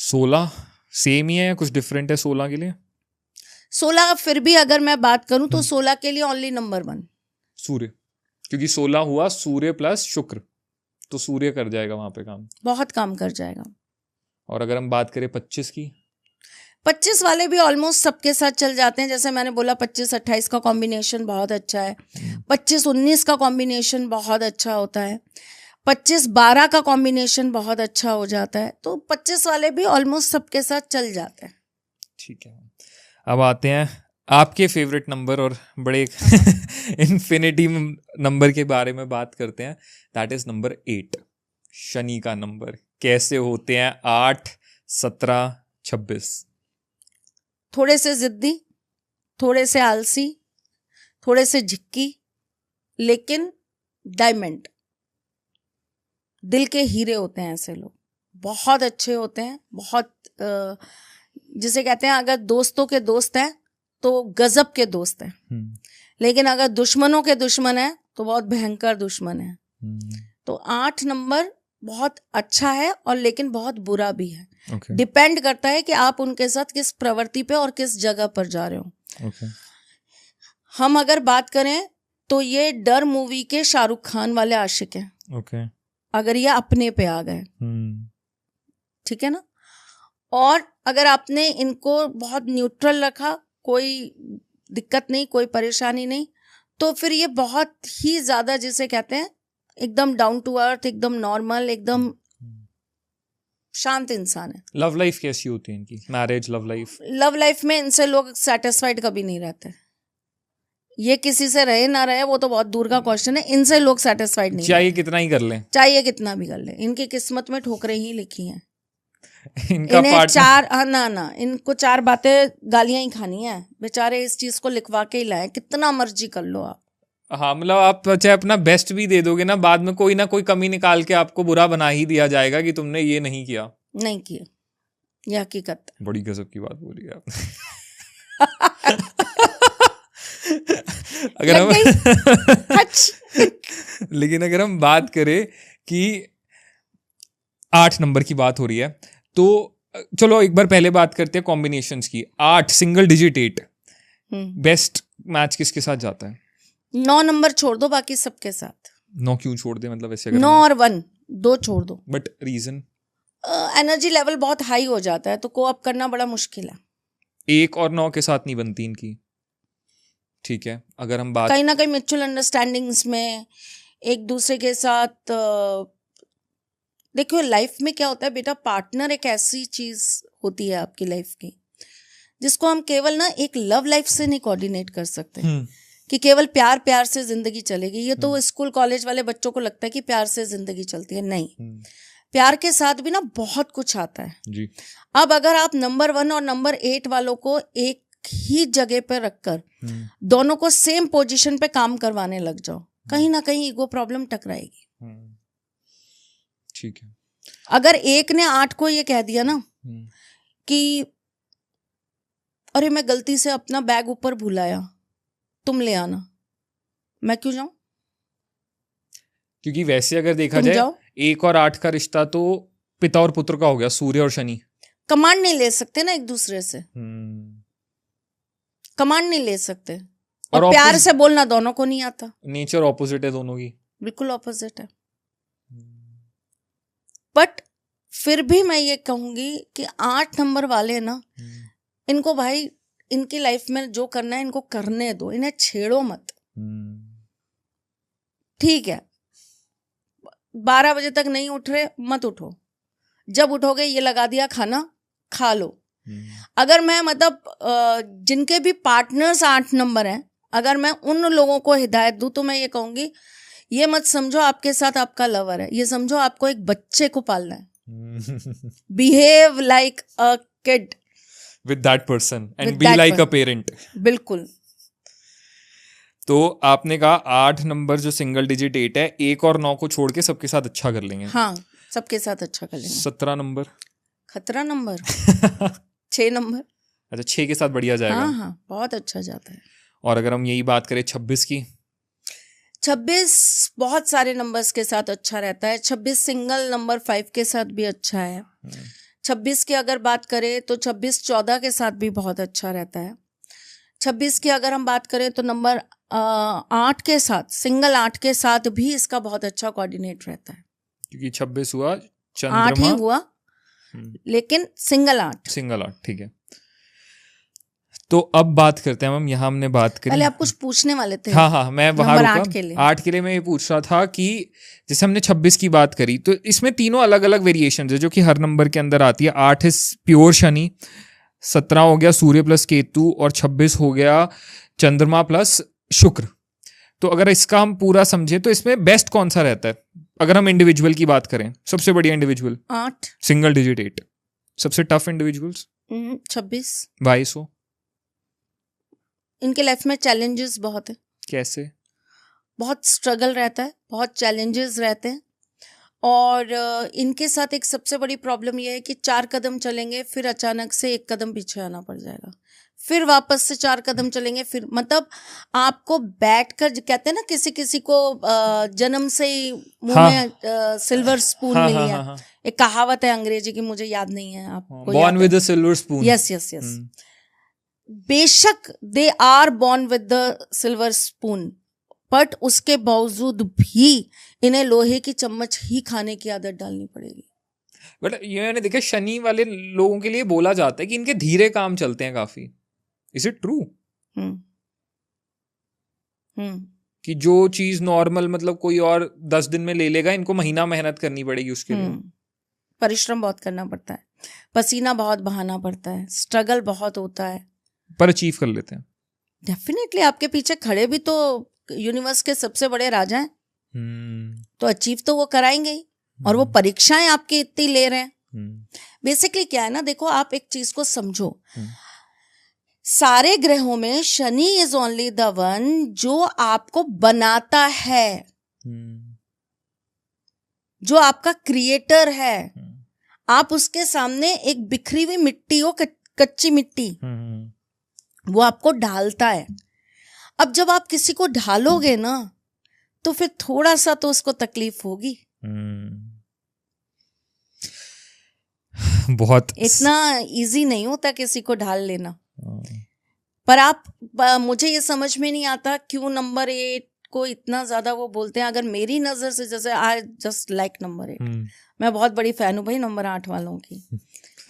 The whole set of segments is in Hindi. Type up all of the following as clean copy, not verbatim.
16 सेम ही है या कुछ डिफरेंट है 16 के लिए? 16 फिर भी अगर मैं बात करूं तो 16 के लिए ओनली नंबर 1 सूर्य, क्योंकि 16 हुआ सूर्य प्लस शुक्र, तो सूर्य कर जाएगा वहां पे काम, बहुत काम कर जाएगा। और अगर हम बात करें 25 की, 25 वाले भी ऑलमोस्ट सबके साथ चल जाते हैं। जैसे मैंने बोला 25-28 का कॉम्बिनेशन बहुत अच्छा है, 25-19 का कॉम्बिनेशन बहुत अच्छा होता है, 25-12 का कॉम्बिनेशन बहुत अच्छा हो जाता है, तो 25 वाले भी ऑलमोस्ट सबके साथ चल जाते हैं। ठीक है, अब आते हैं आपके फेवरेट नंबर और बड़े इन्फिनिटी नंबर के बारे में बात करते हैं। दैट इज नंबर 8, शनि का नंबर। कैसे होते हैं 8, 17, 26? थोड़े से जिद्दी, थोड़े से आलसी, थोड़े से झिक्की, लेकिन डायमंड, दिल के हीरे होते हैं ऐसे लोग। बहुत अच्छे होते हैं, बहुत जिसे कहते हैं अगर दोस्तों के दोस्त हैं तो गजब के दोस्त हैं, लेकिन अगर दुश्मनों के दुश्मन हैं तो बहुत भयंकर दुश्मन है। तो 8 नंबर बहुत अच्छा है और लेकिन बहुत बुरा भी है। डिपेंड करता है कि आप उनके साथ किस प्रवृत्ति पे और किस जगह पर जा रहे हो। हम अगर बात करें तो ये डर मूवी के शाहरुख खान वाले आशिक हैं। अगर ये अपने पे आ गए, ठीक है ना, और अगर आपने इनको बहुत न्यूट्रल रखा, कोई दिक्कत नहीं, कोई परेशानी नहीं, तो फिर ये बहुत ही ज्यादा जिसे कहते हैं एकदम डाउन टू अर्थ, एकदम नॉर्मल, एकदम शांत इंसान है। लव लाइफ कैसी होती है इनकी? Marriage, love life? Love life में इनसे लोग सेटिस्फाइड कभी नहीं रहते। ये किसी से रहे ना रहे वो तो बहुत दूर का क्वेश्चन है, इनसे लोग सेटिस्फाइड नहीं, चाहिए कितना ही कर लें, चाहिए कितना भी कर ले, इनकी किस्मत में ठोकरें ही लिखी हैं। इन्हें 4 इनको 4 बातें गालियां ही खानी है, बेचारे इस चीज को लिखवा के ही लाए, कितना मर्जी कर लो आप। हाँ, मतलब आप चाहे अपना बेस्ट भी दे दोगे ना, बाद में कोई ना कोई कमी निकाल के आपको बुरा बना ही दिया जाएगा कि तुमने ये नहीं किया। ये हकीकत। बड़ी गजब की बात बोली आपने। अगर हम लेकिन अगर हम बात करें कि 8 नंबर की बात हो रही है, तो चलो एक बार पहले बात करते हैं कॉम्बिनेशंस की। 8 सिंगल डिजिट 8 बेस्ट मैच किसके साथ जाता है? 9 नंबर छोड़ दो, बाकी सबके साथ। 9 क्यों छोड़ दे? मतलब ऐसे 9 और 1 2 छोड़ दो। But reason? एनर्जी लेवल बहुत हाई हो जाता है तो कोअप करना बड़ा मुश्किल है। 1 और 9 के साथ नहीं बनती इनकी, ठीक है। अगर हम बात कहीं ना कहीं म्यूचुअल अंडरस्टैंडिंग्स में एक दूसरे के साथ, देखो लाइफ में क्या होता है बेटा, पार्टनर एक ऐसी चीज होती है आपकी लाइफ की जिसको हम केवल ना एक लव लाइफ से नहीं कोऑर्डिनेट कर सकते कि केवल प्यार प्यार से जिंदगी चलेगी। ये तो स्कूल कॉलेज वाले बच्चों को लगता है कि प्यार से जिंदगी चलती है, नहीं, प्यार के साथ भी ना बहुत कुछ आता है जी। अब अगर आप नंबर 1 और नंबर 8 वालों को एक ही जगह पर रखकर दोनों को सेम पोजीशन पे काम करवाने लग जाओ, कहीं ना कहीं ईगो प्रॉब्लम टकराएगी। ठीक है। अगर एक ने 8 को ये कह दिया ना कि अरे मैं गलती से अपना बैग ऊपर भुलाया, तुम ले आना, मैं क्यों जाऊं? क्योंकि वैसे अगर देखा जाए 1 और 8 का रिश्ता तो पिता और पुत्र का हो गया, सूर्य और शनि। कमांड नहीं ले सकते ना एक दूसरे से, कमांड नहीं ले सकते, और प्यार से बोलना दोनों को नहीं आता। नेचर ऑपोजिट है दोनों की, बिल्कुल ऑपोजिट है। बट फिर भी मैं ये कहूंगी कि 8 नंबर वाले ना, इनको भाई इनकी लाइफ में जो करना है इनको करने दो, इन्हें छेड़ो मत। ठीक है, 12 बजे तक नहीं उठ रहे, मत उठो, जब उठोगे ये लगा दिया खाना, खा लो। अगर मैं मतलब जिनके भी पार्टनर्स 8 नंबर हैं, अगर मैं उन लोगों को हिदायत दूं तो मैं ये कहूंगी, ये मत समझो आपके साथ आपका लवर है, ये समझो आपको एक बच्चे को पालना है। Behave like a kid with that person and be like a parent. बिल्कुल। तो आपने कहा 8 नंबर जो सिंगल डिजिट 8 है, 1 और 9 को छोड़ के सबके साथ अच्छा कर लेंगे। हाँ, सबके साथ अच्छा कर लेंगे। 17 नंबर खतरा नंबर। 6 नंबर। अच्छा, 6 के साथ बढ़िया जाएगा। हाँ, बहुत अच्छा जाता है। और अगर हम यही बात करें 26 की? 26 बहुत सारे नंबर्स के साथ अच्छा रहता है। 26 सिंगल नंबर 5 के साथ भी अच्छा है। 26 की अगर बात करें तो 26 14 के साथ भी बहुत अच्छा रहता है। 26 की अगर हम बात करें तो नंबर 8 के साथ, सिंगल 8 के साथ भी इसका बहुत अच्छा कोऑर्डिनेट रहता है, क्योंकि 26 हुआ 8 ही चंद्रमा, हुआ लेकिन सिंगल 8। सिंगल 8, ठीक है। तो अब बात करते हैं मैम, यहाँ हमने बात करी। पहले आप कुछ पूछने वाले थे। हाँ, मैं वहां नंबर रुका। 8 के लिए 8 के लिए मैं ये पूछ रहा था कि जैसे हमने 26 की बात करी, तो इसमें तीनों अलग अलग वेरिएशन है जो कि हर नंबर के अंदर आती है। 8 इज प्योर शनि, 17 हो गया सूर्य प्लस केतु, और 26 हो गया चंद्रमा प्लस शुक्र। तो अगर इसका हम पूरा समझे तो इसमें बेस्ट कौन सा रहता है? अगर हम इंडिविजुअल की बात करें, सबसे बढ़िया इंडिविजुअल 8, सिंगल डिजिट 8, सबसे टफ इंडिविजुअल्स 26। 22 हो। इनके लाइफ में चैलेंजेस बहुत है, कैसे? बहुत स्ट्रगल रहता है, बहुत चैलेंजेस रहते हैं। और इनके साथ एक सबसे बड़ी प्रॉब्लम यह है कि 4 कदम चलेंगे फिर अचानक से 1 कदम पीछे आना पड़ जाएगा, फिर वापस से 4 कदम चलेंगे, फिर मतलब आपको बैठकर, कहते हैं ना किसी किसी को जन्म से ही मुंह में सिल्वर स्पून मिली है। एक कहावत है अंग्रेजी की, मुझे याद नहीं है, आपको born with a silver spoon. Yes. बेशक they are born with the silver spoon, but उसके बावजूद भी इन्हें लोहे की चम्मच ही खाने की आदत डालनी पड़ेगी। बट ये मैंने देखा, शनि वाले लोगों के लिए बोला जाता है कि इनके धीरे काम चलते हैं काफी। Is it true? कि जो चीज नॉर्मल मतलब कोई और 10 दिन में ले लेगा, इनको महीना मेहनत करनी पड़ेगी उसके लिए। परिश्रम बहुत करना पड़ता है, पसीना बहुत बहाना पड़ता है, स्ट्रगल बहुत होता है, पर अचीव कर लेते हैं। डेफिनेटली आपके पीछे खड़े भी तो यूनिवर्स के सबसे बड़े राजा हैं, तो अचीव तो वो कराएंगे ही, और वो परीक्षाएं आपकी इतनी ले रहे हैं। बेसिकली क्या है ना, देखो आप एक चीज को समझो, सारे ग्रहों में Shani is only the one जो आपको बनाता है, जो आपका क्रिएटर है। आप उसके सामने एक बिखरी हुई मिट्टी हो, कच्ची मिट्टी, वो आपको ढालता है। अब जब आप किसी को ढालोगे ना, तो फिर थोड़ा सा तो उसको तकलीफ होगी। बहुत इतना इजी नहीं होता किसी को ढाल लेना। पर मुझे ये समझ में नहीं आता क्यों नंबर 8 को इतना ज्यादा वो बोलते हैं। अगर मेरी नजर से, जैसे आई जस्ट लाइक नंबर 8, मैं बहुत बड़ी फैन हूँ भाई नंबर 8 वालों की।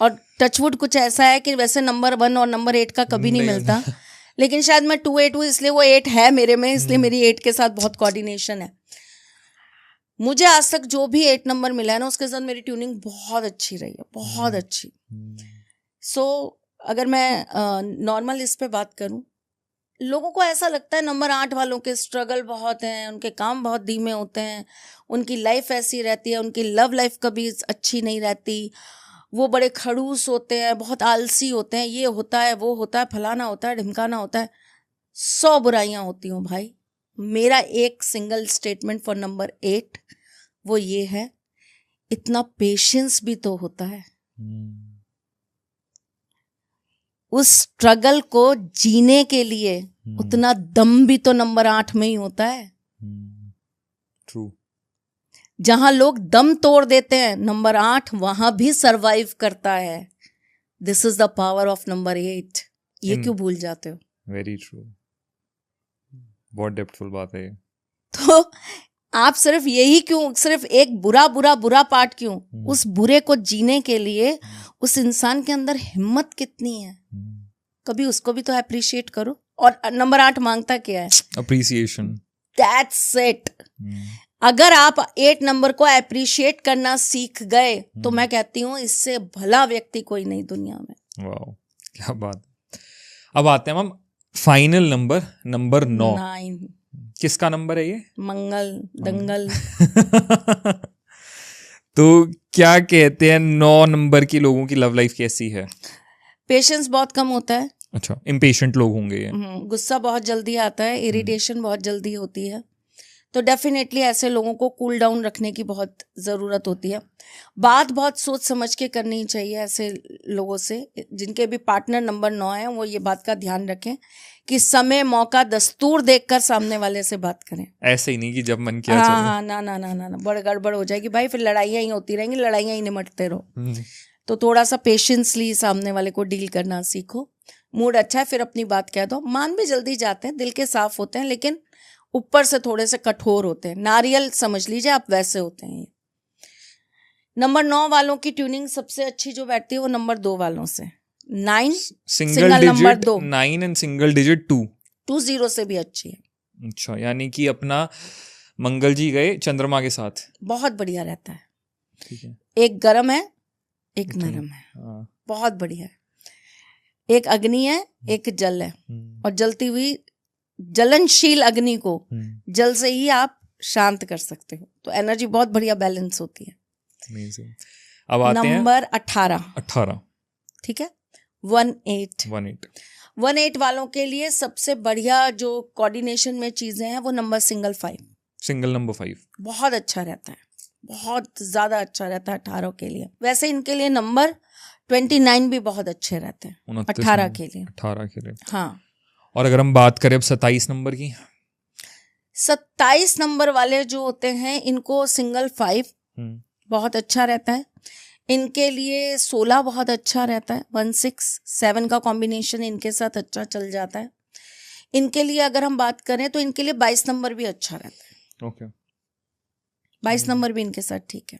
और टचवुड कुछ ऐसा है कि वैसे नंबर 1 और नंबर 8 का कभी नहीं मिलता, लेकिन शायद मैं 2-8 हूँ इसलिए वो 8 है मेरे में, इसलिए मेरी 8 के साथ बहुत कोऑर्डिनेशन है। मुझे आज तक जो भी 8 नंबर मिला है ना, उसके साथ मेरी ट्यूनिंग बहुत अच्छी रही है, बहुत अच्छी। सो अगर मैं नॉर्मल इस पे बात करूं, लोगों को ऐसा लगता है नंबर 8 वालों के स्ट्रगल बहुत हैं, उनके काम बहुत धीमे होते हैं, उनकी लाइफ ऐसी रहती है, उनकी लव लाइफ कभी अच्छी नहीं रहती, वो बड़े खड़ूस होते हैं, बहुत आलसी होते हैं, ये होता है, वो होता है, फलाना होता है, ढिमकाना होता है। 100 बुराइयां होती हूँ भाई। मेरा एक सिंगल स्टेटमेंट फॉर नंबर 8 वो ये है, इतना पेशेंस भी तो होता है। उस स्ट्रगल को जीने के लिए उतना दम भी तो नंबर 8 में ही होता है। ट्रू। जहां लोग दम तोड़ देते हैं, नंबर 8 वहां भी सरवाइव करता है। This is the power of number 8। ये क्यों भूल जाते हो? वेरी ट्रू, बहुत डेप्थफुल बात है। तो आप सिर्फ यही क्यों, सिर्फ एक बुरा पार्ट क्यों? उस बुरे को जीने के लिए उस इंसान के अंदर हिम्मत कितनी है, कभी उसको भी तो अप्रिशिएट करो। और नंबर 8 मांगता क्या है? अप्रिसिएशन। That's it. अगर आप 8 नंबर को अप्रिशिएट करना सीख गए तो मैं कहती हूँ इससे भला व्यक्ति कोई नहीं दुनिया में। वाह, क्या बात। अब आते हैं हम फाइनल नंबर 9। किसका नंबर है ये? मंगल दंगल। तो क्या कहते हैं 9 नंबर के लोगों की लव लाइफ कैसी है? पेशेंस बहुत कम होता है। अच्छा, इम्पेशेंट लोग होंगे ये। गुस्सा बहुत जल्दी आता है, इरिटेशन बहुत जल्दी होती है। तो डेफिनेटली ऐसे लोगों को कूल डाउन रखने की बहुत ज़रूरत होती है। बात बहुत सोच समझ के करनी चाहिए ऐसे लोगों से। जिनके भी पार्टनर नंबर 9 है वो ये बात का ध्यान रखें कि समय, मौका, दस्तूर देखकर सामने वाले से बात करें। ऐसे ही नहीं कि जब मन किया हाँ, ना, बड़ गड़बड़ हो जाएगी भाई, फिर लड़ाइयाँ ही होती रहेंगी, लड़ाइयाँ ही निमटते रहो। तो थोड़ा सा पेशेंसली सामने वाले को डील करना सीखो। मूड अच्छा है, फिर अपनी बात कह दो। मान भी जल्दी जाते हैं, दिल के साफ होते हैं, लेकिन ऊपर से थोड़े से कठोर होते हैं। नारियल समझ लीजिए आप, वैसे होते हैं ये। नंबर 9 वालों की ट्यूनिंग सबसे अच्छी जो बैठती है वो नंबर 2 वालों से। 9 single number digit 2, 9 and single digit 2। 20 से भी अच्छी है। अच्छा, यानी कि अपना मंगल जी गए चंद्रमा के साथ, बहुत बढ़िया रहता है। ठीक है। एक गरम है, एक अच्छा, नरम है, हाँ। बहुत बढ़िया है। एक अग्नि है, एक जल है, और जलती हुई जलनशील अग्नि को जल से ही आप शांत कर सकते हो। तो एनर्जी बहुत बढ़िया बैलेंस होती है। Amazing. अब आते हैं नंबर 18, ठीक है। 18 वालों के लिए सबसे बढ़िया जो कोऑर्डिनेशन में चीजें हैं वो नंबर सिंगल 5 बहुत अच्छा रहता है, बहुत ज्यादा अच्छा रहता है 18 के लिए। वैसे इनके लिए नंबर 29 भी बहुत अच्छे रहते हैं 18 के लिए। हाँ। और अगर हम बात करें अब 27 नंबर की, 27 नंबर वाले जो होते हैं इनको सिंगल 5 बहुत अच्छा रहता है। इनके लिए 16 बहुत अच्छा रहता है। 1-6-7 का कॉम्बिनेशन इनके साथ अच्छा चल जाता है। इनके लिए अगर हम बात करें तो इनके लिए 22 नंबर भी अच्छा रहता है। ओके, 22 नंबर भी इनके साथ ठीक है।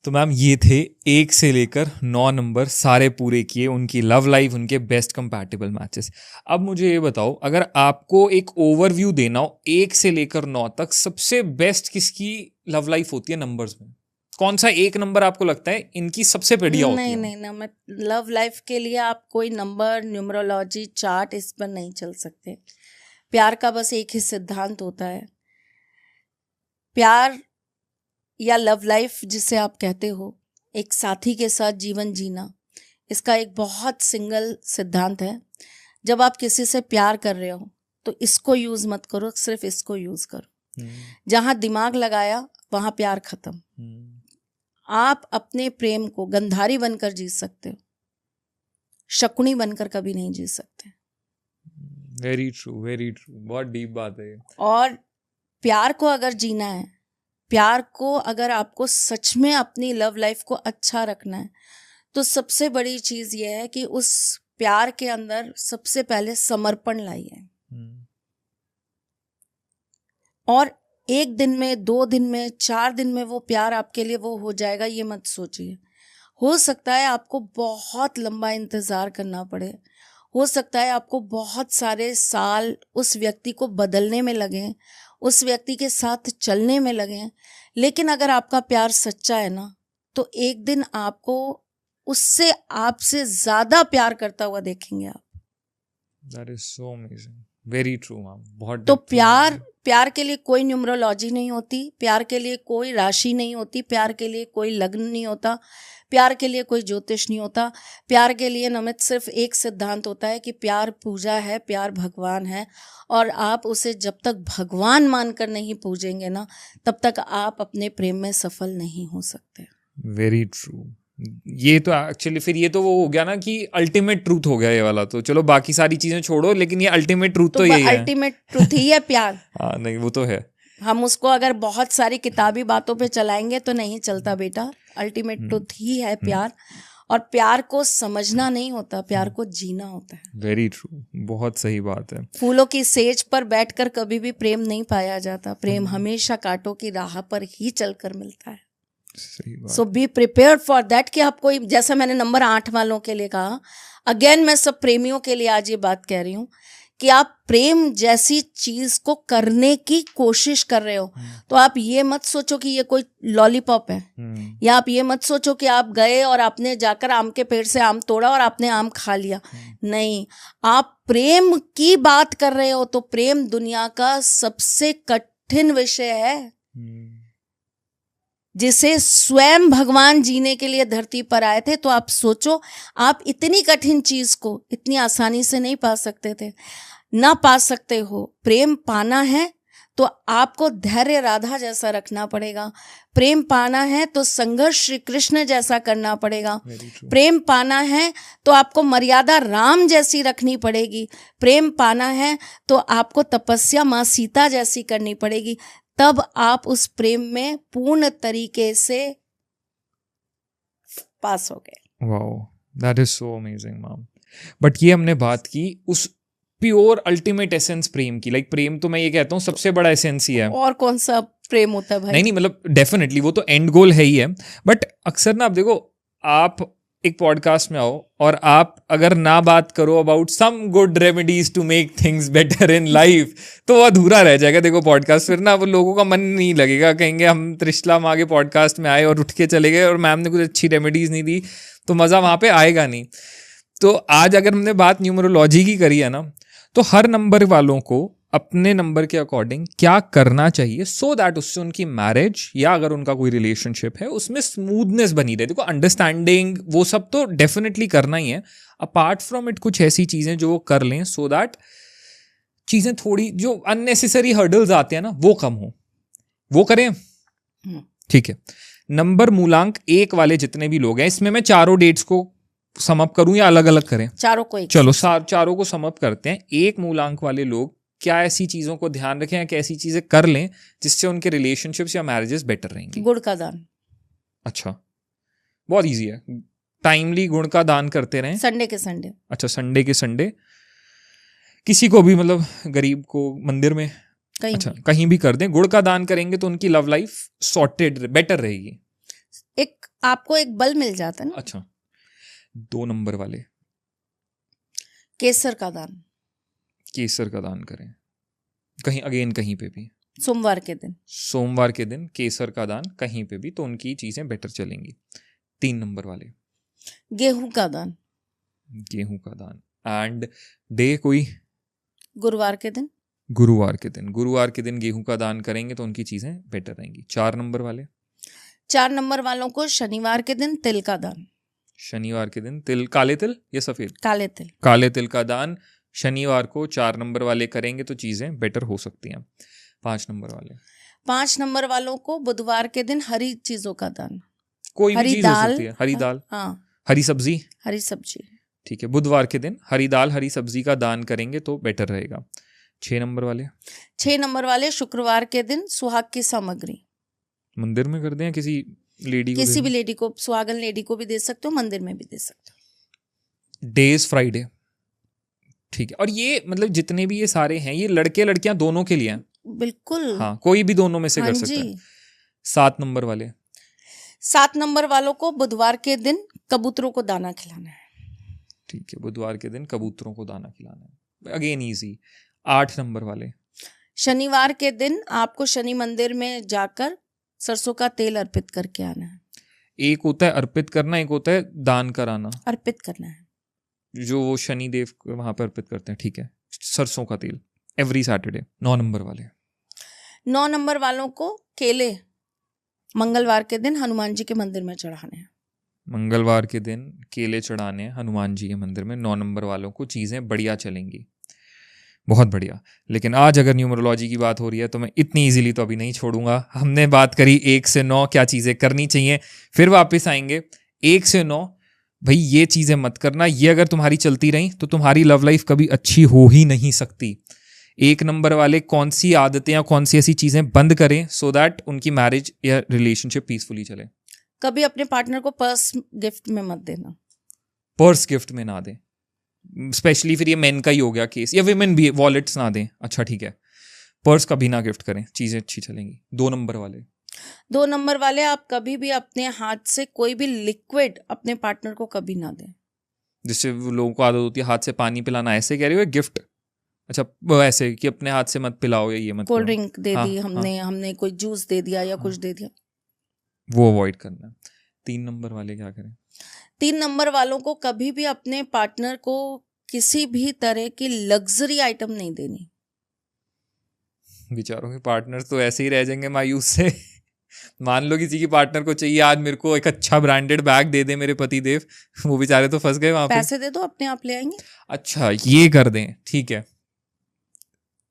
तो मैम ये थे 1 से लेकर 9 नंबर सारे पूरे किए, उनकी लव लाइफ, उनके बेस्ट कंपैटिबल मैचेस। अब मुझे ये बताओ, अगर आपको एक ओवरव्यू देना हो 1 से लेकर 9 तक, सबसे बेस्ट किसकी लव लाइफ होती है नंबर्स में? कौन सा एक नंबर आपको लगता है इनकी सबसे बढ़िया होती है? नहीं, मैं लव लाइफ के लिए आप कोई नंबर, न्यूमरोलॉजी, चार्ट इस पर नहीं चल सकते। प्यार का बस एक ही सिद्धांत होता है। प्यार या लव लाइफ जिसे आप कहते हो, एक साथी के साथ जीवन जीना, इसका एक बहुत सिंगल सिद्धांत है। जब आप किसी से प्यार कर रहे हो तो इसको यूज मत करो, सिर्फ इसको यूज करो। जहां दिमाग लगाया वहां प्यार खत्म। आप अपने प्रेम को गंधारी बनकर जी सकते हो, शकुनी बनकर कभी नहीं जी सकते। वेरी ट्रू, बहुत डीप बात है। और प्यार को अगर जीना है, प्यार को अगर आपको सच में अपनी लव लाइफ को अच्छा रखना है, तो सबसे बड़ी चीज ये है कि उस प्यार के अंदर सबसे पहले समर्पण लाइए। और 1 दिन में, 2 दिन में, 4 दिन में वो प्यार आपके लिए वो हो जाएगा, ये मत सोचिए। हो सकता है आपको बहुत लंबा इंतजार करना पड़े, हो सकता है आपको बहुत सारे साल उस व्यक्ति को बदलने में लगे, उस व्यक्ति के साथ चलने में लगे, लेकिन अगर आपका प्यार सच्चा है ना, तो एक दिन आपको उससे, आपसे ज्यादा प्यार करता हुआ देखेंगे आप। That is so amazing. Very true, ma'am. बहुत तो प्यार के लिए कोई न्यूमरोलॉजी नहीं होती, प्यार के लिए कोई राशि नहीं होती, प्यार के लिए कोई लग्न नहीं होता, प्यार के लिए कोई ज्योतिष नहीं होता। प्यार के लिए नमित सिर्फ एक सिद्धांत होता है कि प्यार पूजा है, प्यार भगवान है, और आप उसे जब तक भगवान मानकर नहीं पूजेंगे ना, तब तक आप अपने प्रेम में सफल नहीं हो सकते। Very true. ये तो एक्चुअली फिर ये तो वो हो गया ना कि अल्टीमेट ट्रूथ हो गया ये वाला। तो चलो बाकी सारी चीजें छोड़ो, लेकिन ये अल्टीमेट ट्रूथ तो यही है। अल्टीमेट ट्रूथ ही है प्यार। हाँ, नहीं वो तो है। हम उसको अगर बहुत सारी किताबी बातों पे चलाएंगे तो नहीं चलता बेटा। अल्टीमेट ट्रूथ ही है प्यार। और प्यार को समझना नहीं होता, प्यार को जीना होता है। वेरी ट्रू, बहुत सही बात है। फूलों की सेज पर बैठकर कभी भी प्रेम नहीं पाया जाता, प्रेम हमेशा कांटों की राह पर ही चलकर मिलता है। सो बी प्रिपेयर्ड फॉर दैट कि आप कोई, जैसा मैंने नंबर 8 वालों के लिए कहा, अगेन मैं सब प्रेमियों के लिए आज ये बात कह रही हूँ कि आप प्रेम जैसी चीज को करने की कोशिश कर रहे हो, तो आप ये मत सोचो कि ये कोई लॉलीपॉप है, या आप ये मत सोचो कि आप गए और आपने जाकर आम के पेड़ से आम तोड़ा और आपने आम खा लिया। नहीं, आप प्रेम की बात कर रहे हो, तो प्रेम दुनिया का सबसे कठिन विषय है, जिसे स्वयं भगवान जीने के लिए धरती पर आए थे। तो आप सोचो, आप इतनी कठिन चीज को इतनी आसानी से नहीं पा सकते थे, ना पा सकते हो। प्रेम पाना है तो आपको धैर्य राधा जैसा रखना पड़ेगा, प्रेम पाना है तो संघर्ष श्री कृष्ण जैसा करना पड़ेगा, प्रेम पाना है तो आपको मर्यादा राम जैसी रखनी पड़ेगी, प्रेम पाना है तो आपको तपस्या माँ सीता जैसी करनी पड़ेगी। तब आप उस प्रेम में पूर्ण तरीके से पास हो गए। Wow, that is so amazing ma'am. But ये हमने बात की उस प्योर अल्टीमेट एसेंस प्रेम की, लाइक प्रेम तो मैं ये कहता हूँ सबसे बड़ा एसेंस ही है। और कौन सा प्रेम होता है भाई? नहीं मतलब डेफिनेटली वो तो एंड गोल है ही है, बट अक्सर ना आप देखो, आप एक पॉडकास्ट में आओ और आप अगर ना बात करो about some good remedies to make things better in life, तो वो अधूरा रह जाएगा देखो पॉडकास्ट। फिर ना वो लोगों का मन नहीं लगेगा, कहेंगे हम त्रिशला माँ के पॉडकास्ट में आए और उठ के चले गए और मैम ने कुछ अच्छी रेमेडीज नहीं दी, तो मज़ा वहाँ पे आएगा नहीं। तो आज अगर हमने बात न्यूमरोलॉजी की करी है ना, तो हर नंबर वालों को अपने नंबर के अकॉर्डिंग क्या करना चाहिए सो दैट उससे उनकी मैरिज या अगर उनका कोई रिलेशनशिप है उसमें स्मूथनेस बनी रहे। देखो अंडरस्टैंडिंग वो सब तो डेफिनेटली करना ही है, अपार्ट फ्रॉम इट कुछ ऐसी चीज़ें जो वो कर लें सो दैट चीज़ें थोड़ी जो अननेसेसरी हर्डल्स आते हैं ना वो कम हो, वो करें। ठीक है, नंबर मूलांक 1 वाले जितने भी लोग हैं, इसमें मैं चारों डेट्स को सम अप करूं या अलग अलग करें? चारों को एक। चलो चारों को सम अप करते हैं। 1 मूलांक वाले लोग क्या ऐसी चीजों को ध्यान रखें या कैसी चीजें कर लें जिससे उनके रिलेशनशिप्स या मैरिजेस बेटर रहेंगे? गुड़ का दान। अच्छा, बहुत इजी है। टाइमली गुड़ का दान करते रहें, संडे के संडे। अच्छा, संडे के संडे किसी को भी, मतलब गरीब को, मंदिर में, कहीं अच्छा भी। कहीं भी कर दें। गुड़ का दान करेंगे तो उनकी लव लाइफ सॉर्टेड बेटर रहेगी। एक आपको एक बल मिल जाता है ना। अच्छा, 2 नंबर वाले केसर का दान। केसर का दान करें, कहीं अगेन कहीं पे भी सोमवार के दिन। सोमवार के दिन केसर का दान कहीं पे भी, तो उनकी चीजें बेटर चलेंगी। 3 नंबर वाले गेहूं का दान। गेहूं का दान, एंड डे कोई गुरुवार के दिन। गुरुवार के दिन, गुरुवार के दिन गेहूं का दान करेंगे तो उनकी चीजें बेटर रहेंगी। 4 नंबर वाले 4 नंबर वालों को शनिवार के दिन तिल का दान। शनिवार के दिन तिल, काले तिल या सफेद? काले तिल। काले तिल का दान शनिवार को 4 नंबर वाले करेंगे तो चीजें बेटर हो सकती हैं। 5 नंबर वाले 5 नंबर वालों को बुधवार के दिन हरी चीजों का दान। कोई भी हरी चीज हो दाल। सकती है, हरी दाल, हाँ, हरी सब्जी, हरी सब्जी। ठीक है, बुधवार के दिन हरी दाल हरी सब्जी का दान करेंगे तो बेटर रहेगा। 6 नंबर वाले 6 नंबर वाले शुक्रवार के दिन सुहाग की सामग्री। मंदिर में कर दें या किसी लेडी को? किसी भी लेडी को, सुहागन लेडी को भी दे सकते हो, मंदिर में भी दे सकते हो। डेज फ्राइडे, ठीक है। और ये मतलब जितने भी ये सारे हैं ये लड़के लड़कियां दोनों के लिए हैं? बिल्कुल, हाँ, कोई भी दोनों में से हाँ कर सकता जी। है। 7 नंबर वाले 7 नंबर वालों को बुधवार के दिन कबूतरों को दाना खिलाना है। ठीक है, बुधवार के दिन कबूतरों को दाना खिलाना है, अगेन इजी। 8 नंबर वाले शनिवार के दिन आपको शनि मंदिर में जाकर सरसों का तेल अर्पित करके आना है। एक होता है अर्पित करना, एक होता है दान कराना। अर्पित करना है, जो वो शनि देव को वहां पर अर्पित करते हैं, ठीक है। सरसों का तेल एवरी सैटरडे। 9 नंबर वाले 9 नंबर वालों को केले मंगलवार के दिन हनुमान जी के मंदिर में चढ़ाने हैं। मंगलवार के दिन केले चढ़ाने हैं हनुमान जी के मंदिर में। 9 नंबर वालों को चीज़ें बढ़िया चलेंगी, बहुत बढ़िया। लेकिन आज अगर न्यूमरोलॉजी की बात हो रही है तो मैं इतनी इजीली तो अभी नहीं छोड़ूंगा। हमने बात करी 1 से 9 क्या चीज़ें करनी चाहिए, फिर वापस आएंगे 1 से 9 भाई ये चीज़ें मत करना, ये अगर तुम्हारी चलती रही तो तुम्हारी लव लाइफ कभी अच्छी हो ही नहीं सकती। 1 नंबर वाले कौन सी आदतें या कौन सी ऐसी चीज़ें बंद करें सो दैट उनकी मैरिज या रिलेशनशिप पीसफुली चले? कभी अपने पार्टनर को पर्स गिफ्ट में मत देना। पर्स गिफ्ट में ना दें, स्पेशली फिर ये मेन का ही हो गया केस, या विमेन भी वॉलेट्स ना दें। अच्छा ठीक है, पर्स कभी ना गिफ्ट करें, चीज़ें अच्छी चलेंगी। 2 नंबर वाले 2 नंबर वाले आप कभी भी अपने हाथ से कोई भी लिक्विड अपने पार्टनर को कभी ना दें। जिससे लोगों को आदत होती है हाथ से पानी पिलाना, ऐसे कह रही हो गिफ्ट? अच्छा, वो ऐसे कि अपने हाथ से मत पिलाओ या ये मत कोल्ड करो। ड्रिंक दे हाँ, दी हमने कोई जूस दे दिया या कुछ दे दिया, वो अवॉइड करना। 3 नंबर वाले क्या करें? 3 नंबर वालों को कभी भी अपने पार्टनर को किसी भी तरह की लग्जरी आइटम नहीं देनी। बेचारों के पार्टनर तो ऐसे ही रह जाएंगे मायूस से। मान लो किसी की पार्टनर को चाहिए आज मेरे को एक अच्छा ब्रांडेड बैग दे दे मेरे पति देव, वो बेचारे तो फंस गए वहां पे। पैसे दे दो, अपने आप ले आएंगे। अच्छा ये कर दें, ठीक है,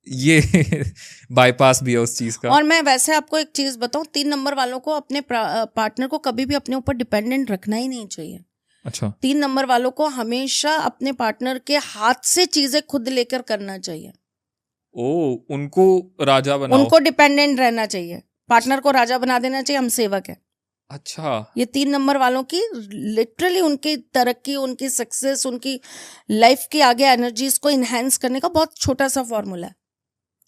ये बाईपास भी है उस चीज का। और मैं वैसे आपको एक चीज बताऊं, 3 नंबर वालों को अपने पार्टनर को कभी भी अपने ऊपर डिपेंडेंट रखना ही नहीं चाहिए। अच्छा, 3 नंबर वालों को हमेशा अपने पार्टनर के हाथ से चीजें खुद लेकर करना चाहिए। ओ, उनको राजा बनाओ, उनको डिपेंडेंट रहना चाहिए। पार्टनर को राजा बना देना चाहिए, हम सेवक है। अच्छा, ये 3 नंबर वालों की लिटरली उनकी तरक्की, उनकी सक्सेस, उनकी लाइफ की आगे एनर्जीज को इनहेंस करने का बहुत छोटा सा फॉर्मूला है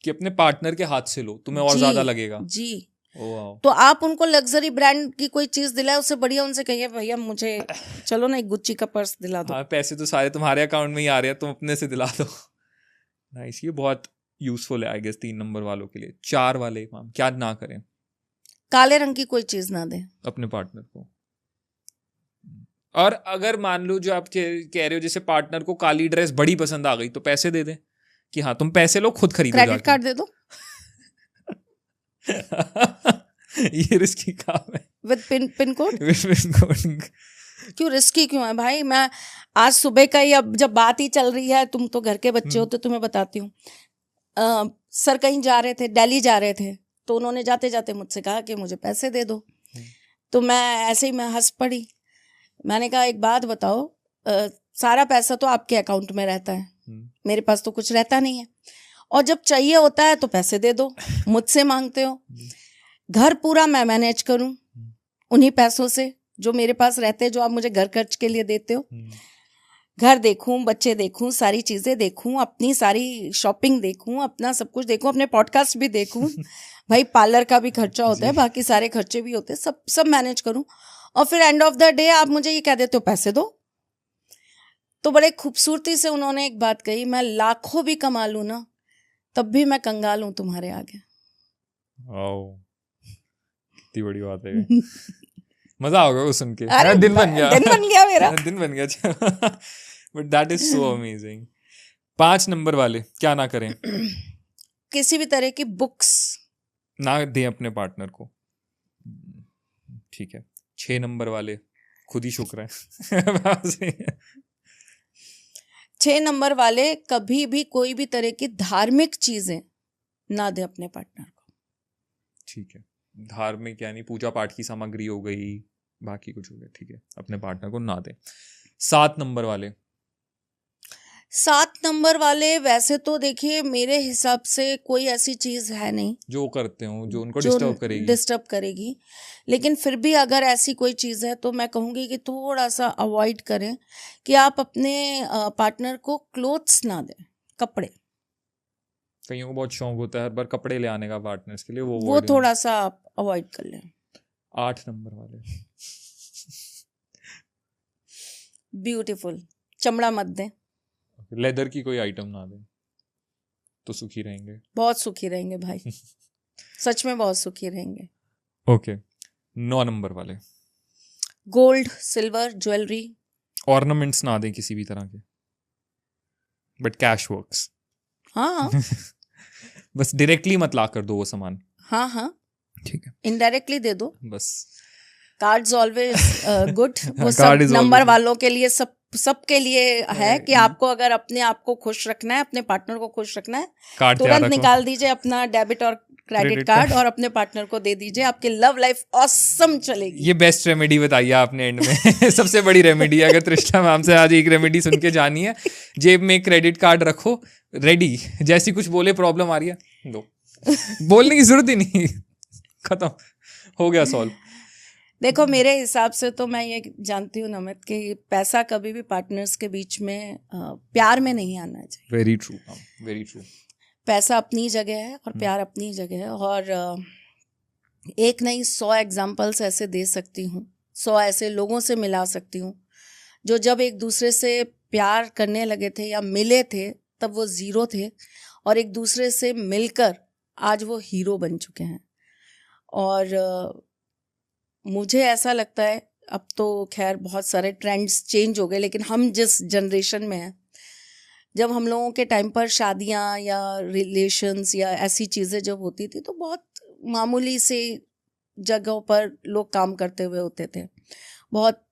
कि अपने पार्टनर के हाथ से लो, तुम्हें और जी ज्यादा लगेगा। जी। Oh wow. तो आप उनको लग्जरी ब्रांड की कोई चीज दिलाए, उससे बढ़िया उनसे कहिए भैया मुझे चलो ना एक गुच्ची का पर्स दिला दो। हाँ, पैसे तो सारे तुम्हारे अकाउंट में ही आ रहे हैं, तुम अपने से दिला दो। नाइस, ये बहुत यूजफुल है आई गेस 3 नंबर वालों के लिए। 4 वाले मैम क्या ना करें? काले रंग की कोई चीज ना दे अपने पार्टनर को। और अगर मान लो जो आप कह रहे हो जैसे पार्टनर को काली ड्रेस बड़ी पसंद आ गई तो पैसे दे दें कि हाँ तुम पैसे लो, खुद खरीदो क्रेडिट जाके। कार्ड दे दो ये रिस्की काम है। With pin code. Pin code. क्यों रिस्की क्यों है भाई? मैं आज सुबह का ही, अब जब बात ही चल रही है, तुम तो घर के बच्चे हो तो तुम्हें बताती हूँ। सर कहीं जा रहे थे, दिल्ली जा रहे थे, तो उन्होंने जाते जाते मुझसे कहा कि मुझे पैसे दे दो। तो मैं ऐसे ही मैं हंस पड़ी। मैंने कहा एक बात बताओ, सारा पैसा तो आपके अकाउंट में रहता है, मेरे पास तो कुछ रहता नहीं है, और जब चाहिए होता है तो पैसे दे दो, मुझसे मांगते हो। घर पूरा मैं मैनेज करूं उन्हीं पैसों से जो मेरे पास रहते हैं, जो आप मुझे घर खर्च के लिए देते हो। घर देखूं, बच्चे देखूं, सारी चीजें देखूं, अपनी सारी शॉपिंग देखूं, अपना सब कुछ देखूं, अपने पॉडकास्ट भी देखूं। भाई पार्लर का भी खर्चा होता है, बाकी सारे खर्चे भी होते हैं, सब मैनेज करूं, और फिर एंड ऑफ द डे आप मुझे ये कह देते हो पैसे दो। तो बड़े खूबसूरती से उन्होंने एक बात कही, मैं लाखों भी कमा लूं ना तब भी मैं कंगाल हूं तुम्हारे आगे। कितनी बड़ी बात है। मजा आ गया सुन के। अरे दिन बन गया। दिन बन गया मेरा। दिन बन गया। But that is so amazing. 5 number वाले क्या ना करें? किसी भी तरह की बुक्स ना दें अपने पार्टनर को। ठीक है। 6 नंबर वाले खुद ही शुक्र है। 6 नंबर वाले कभी भी कोई भी तरह की धार्मिक चीजें ना दे अपने पार्टनर को। ठीक है, धार्मिक यानी पूजा पाठ की सामग्री हो गई, बाकी कुछ हो गया, ठीक है, अपने पार्टनर को ना दे। 7 नंबर वाले 7 नंबर वाले वैसे तो देखिए मेरे हिसाब से कोई ऐसी चीज है नहीं जो करते हो जो उनको जो डिस्टर्ब करेगी, लेकिन फिर भी अगर ऐसी कोई चीज है तो मैं कहूंगी कि थोड़ा सा अवॉइड करें कि आप अपने पार्टनर को क्लोथ्स ना दें, कपड़े। कईयों को बहुत शौक होता है हर बार कपड़े ले आने का पार्टनर्स के लिए, वो थोड़ा सा आप अवॉइड कर लें। 8 नंबर वाले ब्यूटीफुल चमड़ा मत दें, लेदर की कोई आइटम ना दें तो सुखी रहेंगे। बहुत सुखी रहेंगे भाई। सच में बहुत सुखी रहेंगे। ओके। 9 नंबर वाले गोल्ड सिल्वर ज्वेलरी, ऑर्नामेंट्स ना दें किसी भी तरह के, बट कैश वर्क्स। हाँ बस डायरेक्टली मत ला कर दो वो सामान। हाँ हाँ ठीक है, इनडायरेक्टली दे दो। बस कार्ड्स ऑलवेज गुड। वो सब नंबर वालों के लिए, सबके लिए है कि आपको अगर अपने आप को खुश रखना है, अपने पार्टनर को खुश रखना है, तुरंत निकाल दीजिए अपना डेबिट और क्रेडिट कार्ड और अपने पार्टनर को दे दीजिए, आपकी लव लाइफ ऑसम चलेगी। ये बेस्ट रेमेडी बताई आपने एंड में। सबसे बड़ी रेमेडी, अगर तृष्णा मैम से आज एक रेमेडी सुन के जानी है, जेब में क्रेडिट कार्ड रखो रेडी, जैसी कुछ बोले प्रॉब्लम आ रही है दो, बोलने की जरूरत ही नहीं, खत्म हो गया सॉल्व। देखो मेरे हिसाब से तो मैं ये जानती हूँ नमित कि पैसा कभी भी पार्टनर्स के बीच में प्यार में नहीं आना चाहिए। Very true, very true. पैसा अपनी जगह है और प्यार अपनी जगह है, और एक नहीं 100 एग्जाम्पल्स ऐसे दे सकती हूँ, 100 ऐसे लोगों से मिला सकती हूँ जो जब एक दूसरे से प्यार करने लगे थे या मिले थे तब वो जीरो थे, और एक दूसरे से मिलकर आज वो हीरो बन चुके हैं। और मुझे ऐसा लगता है, अब तो खैर बहुत सारे ट्रेंड्स चेंज हो गए, लेकिन हम जिस जनरेशन में हैं, जब हम लोगों के टाइम पर शादियां या रिलेशंस या ऐसी चीज़ें जब होती थी तो बहुत मामूली से जगहों पर लोग काम करते हुए होते थे, बहुत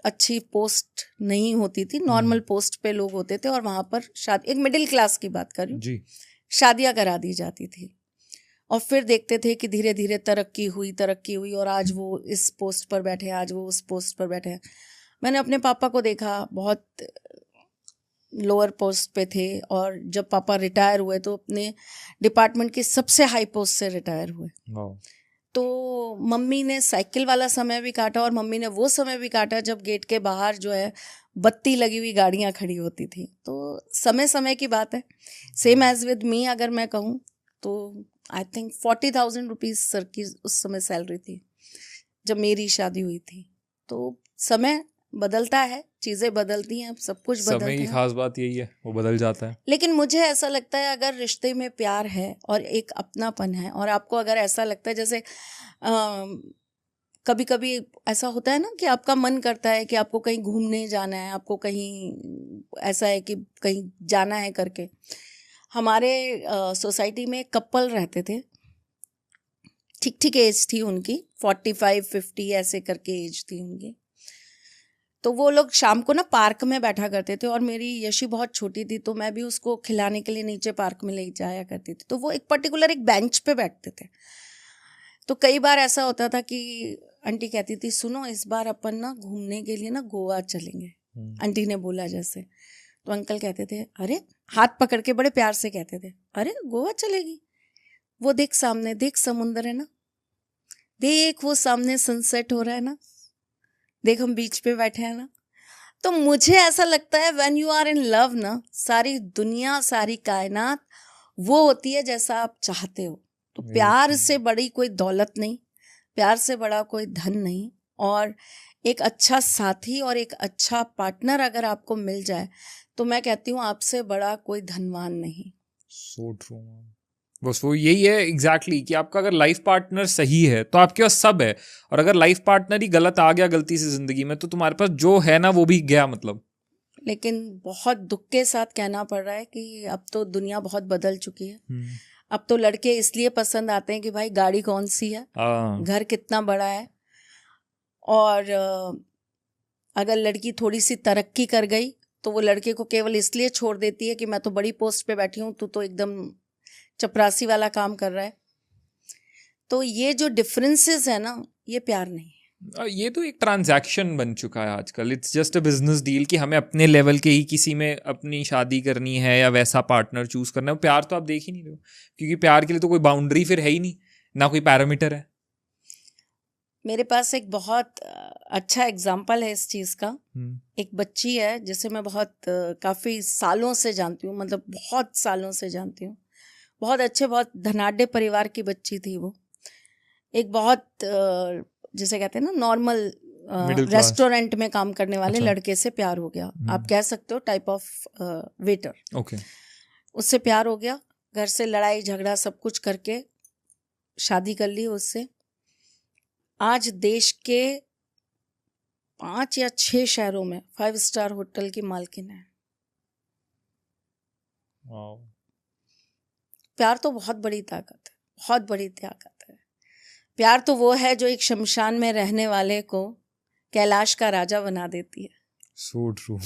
अच्छी पोस्ट नहीं होती थी, नॉर्मल पोस्ट पे लोग होते थे, और वहाँ पर शादी, एक मिडिल क्लास की बात कर रही हूँ, शादियाँ करा दी जाती थी, और फिर देखते थे कि धीरे धीरे तरक्की हुई और आज वो इस पोस्ट पर बैठे हैं, आज वो उस पोस्ट पर बैठे हैं। मैंने अपने पापा को देखा, बहुत लोअर पोस्ट पे थे, और जब पापा रिटायर हुए तो अपने डिपार्टमेंट की सबसे हाई पोस्ट से रिटायर हुए। तो मम्मी ने साइकिल वाला समय भी काटा, और मम्मी ने वो समय भी काटा जब गेट के बाहर जो है बत्ती लगी हुई गाड़ियाँ खड़ी होती थी। तो समय समय की बात है। सेम एज विद मी अगर मैं कहूँ तो आई थिंक 40,000 रुपीज़ सर की उस समय सैलरी थी जब मेरी शादी हुई थी। तो समय बदलता है, चीज़ें बदलती हैं, सब कुछ बदलता है। समय की खास बात यही है, वो बदल जाता है। लेकिन मुझे ऐसा लगता है अगर रिश्ते में प्यार है और एक अपनापन है, और आपको अगर ऐसा लगता है जैसे कभी कभी ऐसा होता है ना कि आपका मन करता है कि आपको कहीं घूमने जाना है, आपको कहीं ऐसा है कि कहीं जाना है करके। हमारे सोसाइटी में कपल रहते थे, ठीक ठीक एज थी उनकी, 45-50 ऐसे करके एज थी उनकी। तो वो लोग शाम को ना पार्क में बैठा करते थे, और मेरी यशी बहुत छोटी थी तो मैं भी उसको खिलाने के लिए नीचे पार्क में ले जाया करती थी। तो वो एक पर्टिकुलर एक बेंच पे बैठते थे। तो कई बार ऐसा होता था कि आंटी कहती थी सुनो इस बार अपन ना घूमने के लिए ना गोवा चलेंगे, आंटी ने बोला जैसे। तो अंकल कहते थे अरे, हाथ पकड़ के बड़े प्यार से कहते थे, अरे गोवा चलेगी, वो देख सामने, देख समुंदर है ना, देख वो सामने सनसेट हो रहा है ना, देख हम बीच पे बैठे हैं ना। तो मुझे ऐसा लगता है when you are in love ना, सारी दुनिया सारी कायनात वो होती है जैसा आप चाहते हो। तो प्यार से बड़ी कोई दौलत नहीं, प्यार से बड़ा कोई धन नहीं, और एक अच्छा साथी और एक अच्छा पार्टनर अगर आपको मिल जाए तो मैं कहती हूँ आपसे बड़ा कोई धनवान नहीं। So true. बस वो यही है एग्जैक्टली कि आपका अगर लाइफ पार्टनर सही है तो आपके पास सब है, और अगर लाइफ पार्टनर ही गलत आ गया गलती से जिंदगी में तो तुम्हारे पास जो है ना वो भी गया मतलब। लेकिन बहुत दुख के साथ कहना पड़ रहा है कि अब तो दुनिया बहुत बदल चुकी है। अब तो लड़के इसलिए पसंद आते हैं कि भाई गाड़ी कौन सी है, घर कितना बड़ा है, और अगर लड़की थोड़ी सी तरक्की कर गई तो वो लड़के को केवल इसलिए छोड़ देती है कि मैं तो बड़ी पोस्ट पे बैठी हूँ, तू तो एकदम चपरासी वाला काम कर रहा है। तो ये जो डिफरेंसेस है ना, ये प्यार नहीं है, ये तो एक ट्रांजैक्शन बन चुका है आजकल। It's just a business deal कि हमें अपने लेवल के ही किसी में अपनी शादी करनी है या वैसा पार्टनर चूज करना है। प्यार तो आप देख ही नहीं रहे हो, क्योंकि प्यार के लिए तो कोई बाउंड्री फिर है ही नहीं, ना कोई पैरामीटर है। मेरे पास एक बहुत अच्छा एग्जाम्पल है इस चीज़ का। एक बच्ची है जिसे मैं बहुत काफ़ी सालों से जानती हूँ, मतलब बहुत सालों से जानती हूँ। बहुत अच्छे, बहुत धनाढ्य परिवार की बच्ची थी वो। एक बहुत जिसे कहते हैं ना नॉर्मल रेस्टोरेंट में काम करने वाले लड़के से प्यार हो गया, आप कह सकते हो टाइप ऑफ वेटर। ओके। उससे प्यार हो गया, घर से लड़ाई झगड़ा सब कुछ करके शादी कर ली उससे। आज देश के 5 या 6 शहरों में 5 स्टार होटल की मालकिन है। प्यार तो बहुत बड़ी ताकत है, बहुत बड़ी ताकत है। प्यार तो वो है जो एक शमशान में रहने वाले को कैलाश का राजा बना देती है। So true.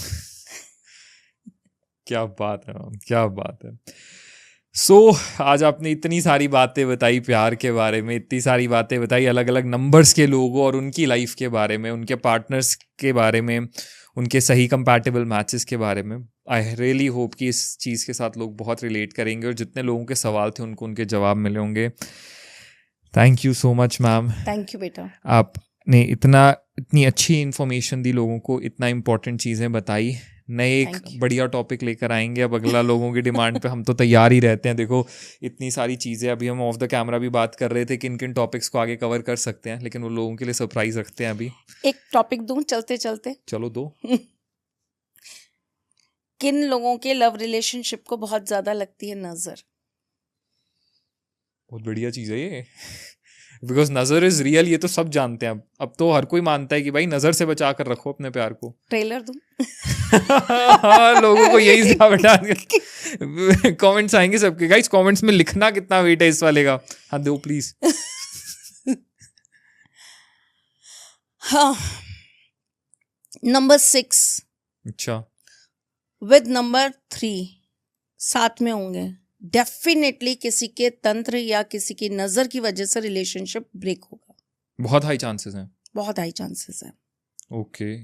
क्या बात है, क्या बात है। आज आपने इतनी सारी बातें बताई प्यार के बारे में, इतनी सारी बातें बताई अलग अलग नंबर्स के लोगों और उनकी लाइफ के बारे में, उनके पार्टनर्स के बारे में, उनके सही कंपैटिबल मैचेस के बारे में। आई रियली होप कि इस चीज़ के साथ लोग बहुत रिलेट करेंगे, और जितने लोगों के सवाल थे उनको उनके जवाब मिले होंगे। Thank you so much ma'am. Thank you बेटा। आपने इतनी अच्छी इन्फॉर्मेशन दी लोगों को, इतना इम्पोर्टेंट चीज़ें बताई। नए एक बढ़िया टॉपिक लेकर आएंगे अब अगला, लोगों की डिमांड पे हम तो तैयार ही रहते हैं। देखो इतनी सारी चीज़ें, अभी हम ऑफ द कैमरा भी बात कर रहे थे किन किन टॉपिक्स को आगे कवर कर सकते हैं, लेकिन वो लोगों के लिए सरप्राइज रखते हैं। अभी एक टॉपिक दूं चलते चलते? चलो दो। किन लोगों के लव रिलेशनशिप को बहुत ज़्यादा लगती है नज़र? बहुत बढ़िया चीज़ है ये, बिकॉज नजर इज रियल, ये तो सब जानते हैं। अब तो हर कोई मानता है कि भाई नजर से बचा कर रखो अपने प्यार को। ट्रेलर दूं? लोगों को यही बता। कमेंट्स आएंगे सबके, गाइस कमेंट्स में लिखना कितना वेट है इस वाले का। हाँ दो प्लीज। हाँ, नंबर 6। अच्छा। विद नंबर 3 साथ में होंगे, डेफिनेटली किसी के तंत्र या किसी की नजर की वजह से रिलेशनशिप ब्रेक होगा। बहुत हाई चांसेस हैं। बहुत हाई चांसेस हैं। ओके।